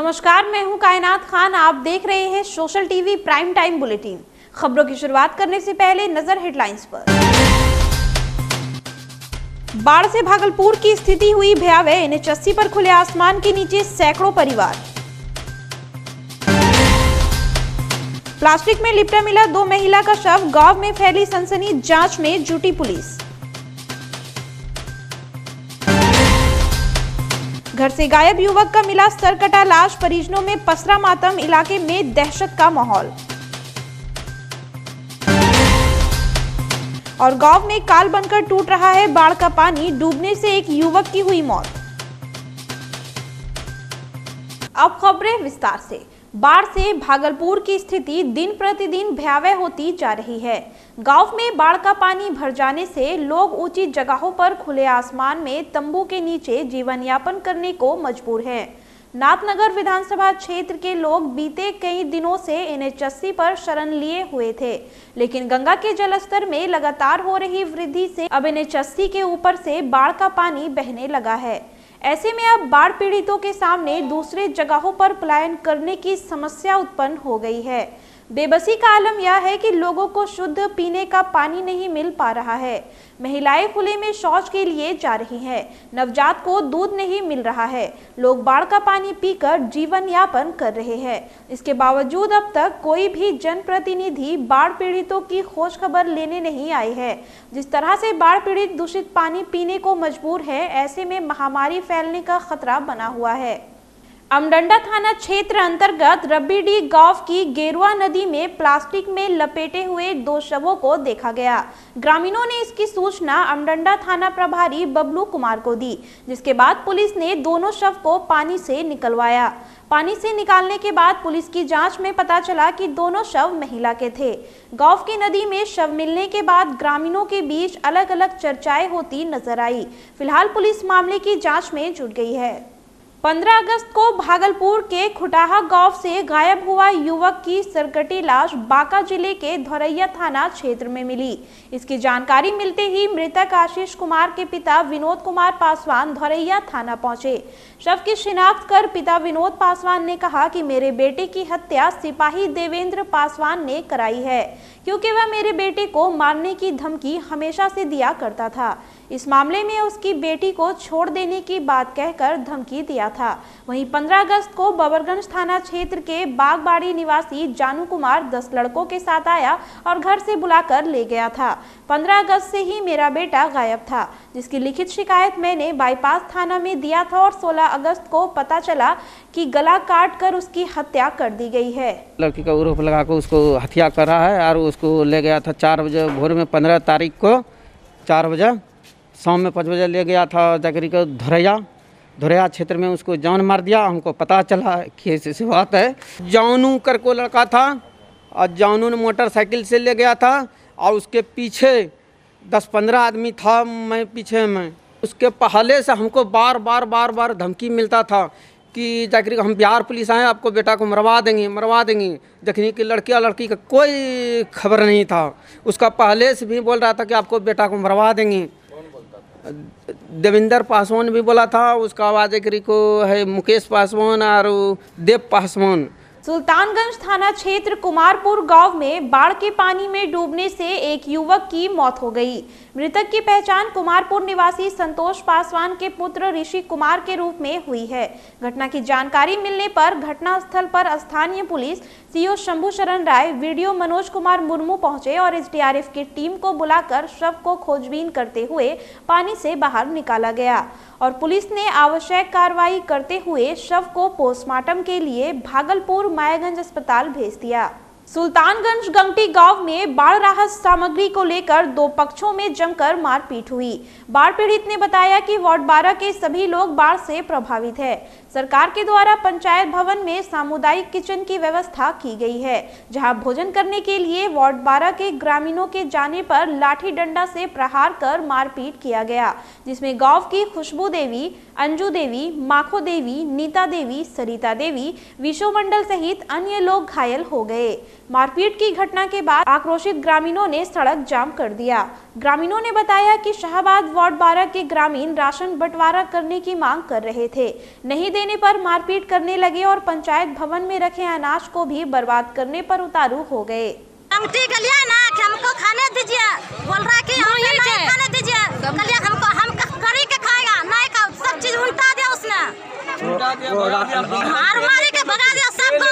नमस्कार, मैं हूं कायनात खान। आप देख रहे हैं social TV prime time bulletin. खबरों की शुरुआत करने से पहले नजर हेडलाइंस पर। बाढ़ से भागलपुर की स्थिति हुई भयावह। NH80 पर खुले आसमान के नीचे सैकड़ों परिवार। प्लास्टिक में लिपटा मिला 2 महिला का शव। गांव में फैली सनसनी, जांच में जुटी पुलिस। घर से गायब युवक का मिला सरकटा लाश। परिजनों में पसरा मातम, इलाके में दहशत का माहौल। और गांव में काल बनकर टूट रहा है बाढ़ का पानी। डूबने से एक युवक की हुई मौत। अब खबरें विस्तार से। बाढ़ से भागलपुर की स्थिति दिन प्रतिदिन भयावह होती जा रही है। गांव में बाढ़ का पानी भर जाने से लोग ऊंची जगहों पर खुले आसमान में तंबू के नीचे जीवन यापन करने को मजबूर हैं। नाथनगर विधानसभा क्षेत्र के लोग बीते कई दिनों से NH80 पर शरण लिए हुए थे, लेकिन गंगा के जलस्तर में लगातार हो रही वृद्धि से अब NH80 के ऊपर से बाढ़ का पानी बहने लगा है। ऐसे में अब बाढ़ पीड़ितों के सामने दूसरे जगहों पर पलायन करने की समस्या उत्पन्न हो गई है। बेबसी का आलम यह है कि लोगों को शुद्ध पीने का पानी नहीं मिल पा रहा है। महिलाएं खुले में शौच के लिए जा रही हैं। नवजात को दूध नहीं मिल रहा है। लोग बाढ़ का पानी पीकर जीवन यापन कर रहे हैं। इसके बावजूद अब तक कोई भी जनप्रतिनिधि बाढ़ पीड़ितों की खोज खबर लेने नहीं आए है। जिस तरह से बाढ़ पीड़ित दूषित पानी पीने को मजबूर है, ऐसे में महामारी फैलने का खतरा बना हुआ है। अमडंडा थाना क्षेत्र अंतर्गत रब्बीडी गांव की गेरुआ नदी में प्लास्टिक में लपेटे हुए 2 शवों को देखा गया। ग्रामीणों ने इसकी सूचना अमडंडा थाना प्रभारी बबलू कुमार को दी, जिसके बाद पुलिस ने दोनों शव को पानी से निकलवाया। पानी से निकालने के बाद पुलिस की जांच में पता चला कि दोनों शव महिला के थे। गांव की नदी में शव मिलने के बाद ग्रामीणों के बीच अलग अलग चर्चाएं होती नजर आई। फिलहाल पुलिस मामले की जाँच में जुट गई है। 15 अगस्त को भागलपुर के खुटाहा गांव से गायब हुआ युवक की सरकटी लाश बांका जिले के धोरैया थाना क्षेत्र में मिली। इसकी जानकारी मिलते ही मृतक आशीष कुमार के पिता विनोद कुमार पासवान धोरैया थाना पहुंचे। शव की शिनाख्त कर पिता विनोद पासवान ने कहा कि मेरे बेटे की हत्या सिपाही देवेंद्र पासवान ने कराई है, क्योंकि वह मेरे बेटे को मारने की धमकी हमेशा से दिया करता था। इस मामले में उसकी बेटी को छोड़ देने की बात कहकर धमकी दिया था। वहीं 15 अगस्त को बबरगंज थाना क्षेत्र के बागबाड़ी निवासी जानू कुमार 10 लड़कों के साथ आया और घर से बुलाकर ले गया था। 15 अगस्त से ही मेरा बेटा गायब था, जिसकी लिखित शिकायत मैंने बाईपास थाना में दिया था और 16 अगस्त को पता चला कि गला काट कर उसकी हत्या कर दी गई है। लड़की का आरोप लगाकर उसको हत्या कर रहा है और उसको ले गया था 4 बजे भोर में 15 तारीख को 4 बजे, शाम में 5 बजे ले गया था जाकरी को धोरैया क्षेत्र में उसको जान मार दिया। हमको पता चला कि ऐसी बात है। जानू कर को लड़का था और जानू ने मोटरसाइकिल से ले गया था और उसके पीछे 10-15 आदमी था। मैं पीछे में उसके पहले से हमको बार बार धमकी मिलता था कि जाकरी हम बिहार पुलिस आए, आपको बेटा को मरवा देंगे। देखने की लड़की का कोई खबर नहीं था। उसका पहले से भी बोल रहा था कि आपको बेटा को मरवा देंगे। देवेंद्र पासवान भी बोला था। उसका आवाज एक को है मुकेश पासवान और देव पासवान। सुल्तानगंज थाना क्षेत्र कुमारपुर गांव में बाढ़ के पानी में डूबने से एक युवक की मौत हो गई। मृतक की पहचान कुमारपुर निवासी संतोष पासवान के पुत्र ऋषि कुमार के रूप में हुई है। घटना की जानकारी मिलने पर घटनास्थल पर स्थानीय पुलिस CO शंभू शरण राय, वीडियो मनोज कुमार मुर्मू पहुंचे और SDRF की टीम को बुलाकर शव को खोजबीन करते हुए पानी से बाहर निकाला गया और पुलिस ने आवश्यक कार्रवाई करते हुए शव को पोस्टमार्टम के लिए भागलपुर मायागंज अस्पताल भेज दिया। सुल्तानगंज गंगटी गांव में बाढ़ राहत सामग्री को लेकर 2 पक्षों में जमकर मारपीट हुई। बाढ़ पीड़ित ने बताया कि वार्ड 12 के सभी लोग बाढ़ से प्रभावित है। सरकार के द्वारा पंचायत भवन में सामुदायिक किचन की व्यवस्था की गई है, जहां भोजन करने के लिए वार्ड 12 के ग्रामीणों के जाने पर लाठी डंडा से प्रहार कर मारपीट किया गया, जिसमें गांव की खुशबू देवी, अंजू देवी, माखो देवी, नीता देवी, सरिता देवी, विशो मंडल सहित अन्य लोग घायल हो गए। मारपीट की घटना के बाद आक्रोशित ग्रामीणों ने सड़क जाम कर दिया। ग्रामीणों ने बताया कि शाहबाद वार्ड 12 के ग्रामीण राशन बंटवारा करने की मांग कर रहे थे। नहीं देने देने पर मारपीट करने लगे और पंचायत भवन में रखे अनाज को भी बर्बाद करने पर उतारू हो गए। अंगूठी के लिए ना कि हमको खाने दीजिए, बोल रहा है कि हमें नहीं खाने दीजिए, कलिए हमको हम करी के खाएगा नहीं खा, सब चीज उल्टा दिया उसने, मार के भगा दिया, सबको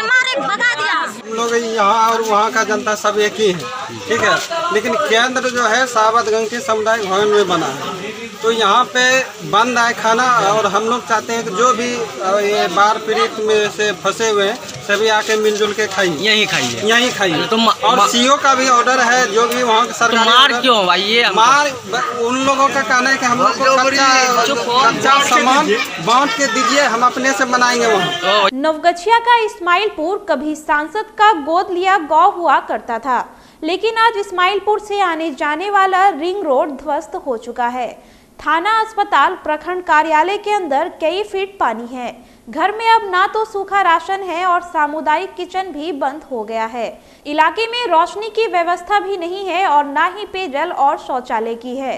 मारे भगा दिया। हम लोग यहाँ और वहाँ का जनता सब एक ही है, ठीक है, लेकिन केंद्र जो है साबतगंज के सामुदायिक भवन में बना है, तो यहाँ पे बंद है खाना। और हम लोग चाहते हैं कि जो भी ये बाढ़ पीड़ित में से फंसे हुए हैं सभी आके मिलजुल के खाइए, यहीं खाइए। तो और सीओ का भी ऑर्डर है, जो भी वहाँ के सरकार मार क्यों भाई, ये मार उन लोगों का कहना है कि हम लोग को कच्चा सामान बांट के दीजिए, हम अपने से बनाएंगे वहाँ। नवगछिया का इस्माइलपुर कभी सांसद का गोद लिया गाँव हुआ करता था, लेकिन आज इस्माइलपुर से आने जाने वाला रिंग रोड ध्वस्त हो चुका है। थाना, अस्पताल, प्रखंड कार्यालय के अंदर कई फीट पानी है। घर में अब ना तो सूखा राशन है और सामुदायिक किचन भी बंद हो गया है। इलाके में रोशनी की व्यवस्था भी नहीं है और ना ही पेयजल और शौचालय की है।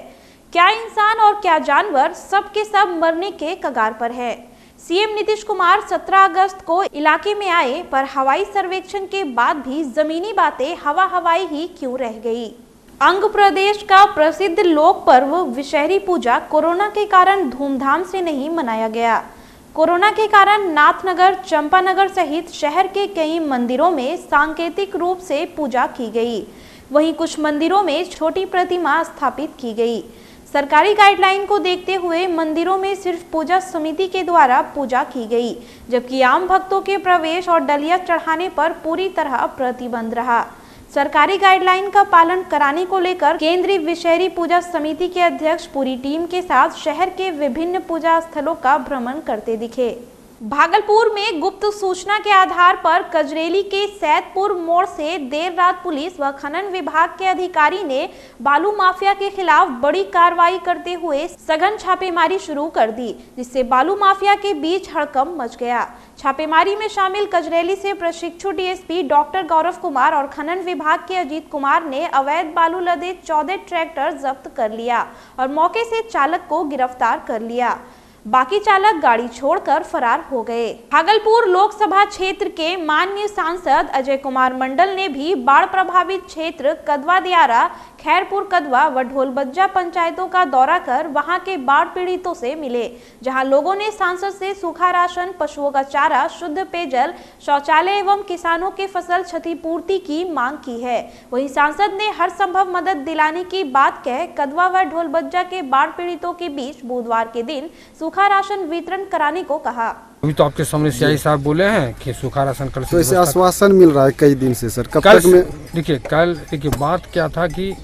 क्या इंसान और क्या जानवर सब के सब मरने के कगार पर है। सीएम नीतीश कुमार 17 अगस्त को इलाके में आए, पर हवाई सर्वेक्षण के बाद भी जमीनी बातें हवाई ही क्यों रह गई। अंग प्रदेश का प्रसिद्ध लोक पर्व विषहरी पूजा कोरोना के कारण धूमधाम से नहीं मनाया गया। कोरोना के कारण नाथनगर, चंपानगर सहित शहर के कई मंदिरों में सांकेतिक रूप से पूजा की गई। वहीं कुछ मंदिरों में छोटी प्रतिमा स्थापित की गई। सरकारी गाइडलाइन को देखते हुए मंदिरों में सिर्फ पूजा समिति के द्वारा पूजा की गई, जबकि आम भक्तों के प्रवेश और डलिया चढ़ाने पर पूरी तरह प्रतिबंध रहा। सरकारी गाइडलाइन का पालन कराने को लेकर केंद्रीय विषहरी पूजा समिति के अध्यक्ष पूरी टीम के साथ शहर के विभिन्न पूजा स्थलों का भ्रमण करते दिखे। भागलपुर में गुप्त सूचना के आधार पर कजरेली के सैदपुर मोड़ से देर रात पुलिस व खनन विभाग के अधिकारी ने बालू माफिया के खिलाफ बड़ी कार्रवाई करते हुए सघन छापेमारी शुरू कर दी, जिससे बालू माफिया के बीच हड़कंप मच गया। छापेमारी में शामिल कजरेली से प्रशिक्षु डीएसपी डॉक्टर गौरव कुमार और खनन विभाग के अजीत कुमार ने अवैध बालू लदे 14 ट्रैक्टर जब्त कर लिया और मौके से चालक को गिरफ्तार कर लिया। बाकी चालक गाड़ी छोड़कर फरार हो गए। भागलपुर लोकसभा क्षेत्र के माननीय सांसद अजय कुमार मंडल ने भी बाढ़ प्रभावित क्षेत्र कदवा दियारा, खैरपुर कदवा व ढोलबज्जा पंचायतों का दौरा कर वहां के बाढ़ पीड़ितों से मिले, जहां लोगों ने सांसद से सूखा राशन, पशुओं का चारा, शुद्ध पेयजल, शौचालय एवं किसानों के फसल क्षतिपूर्ति की मांग की है। वहीं सांसद ने हर संभव मदद दिलाने की बात कह कदवा व ढोलबज्जा के बाढ़ पीड़ितों के बीच बुधवार के दिन सूखा राशन वितरण कराने को कहा। अभी तो आपके सामने सीआई साहब बोले हैं कि सूखा राशन कल से, तो इसे आश्वासन मिल रहा है कई दिन से सर, कब तक में? देखिए बात क्या था कि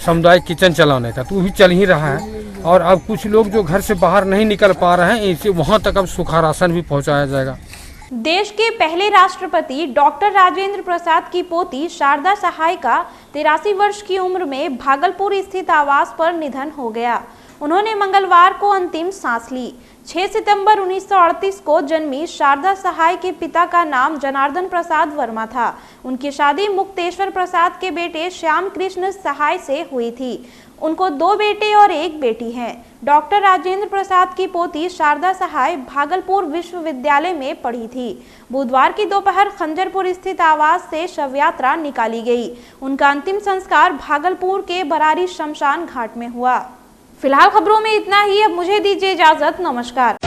सामुदायिक किचन चलाने का, तो वो भी चल ही रहा है। और अब कुछ लोग जो घर से बाहर नहीं निकल पा रहे हैं, इनसे वहां तक अब सूखा राशन भी पहुंचाया जाएगा। देश के पहले राष्ट्रपति डॉक्टर राजेंद्र प्रसाद की पोती शारदा सहाय का 83 वर्ष की उम्र में भागलपुर स्थित आवास पर निधन हो गया। उन्होंने मंगलवार को अंतिम सांस ली। 6 सितंबर 1938 को जन्मी शारदा सहाय के पिता का नाम जनार्दन प्रसाद वर्मा था। उनकी शादी मुक्तेश्वर प्रसाद के बेटे श्याम कृष्ण सहाय से हुई थी। उनको 2 बेटे और 1 बेटी हैं। डॉक्टर राजेंद्र प्रसाद की पोती शारदा सहाय भागलपुर विश्वविद्यालय में पढ़ी थी। बुधवार की दोपहर खंजरपुर स्थित आवास से शव यात्रा निकाली गई। उनका अंतिम संस्कार भागलपुर के बरारी शमशान घाट में हुआ। फिलहाल खबरों में इतना ही। अब मुझे दीजिए इजाजत। नमस्कार।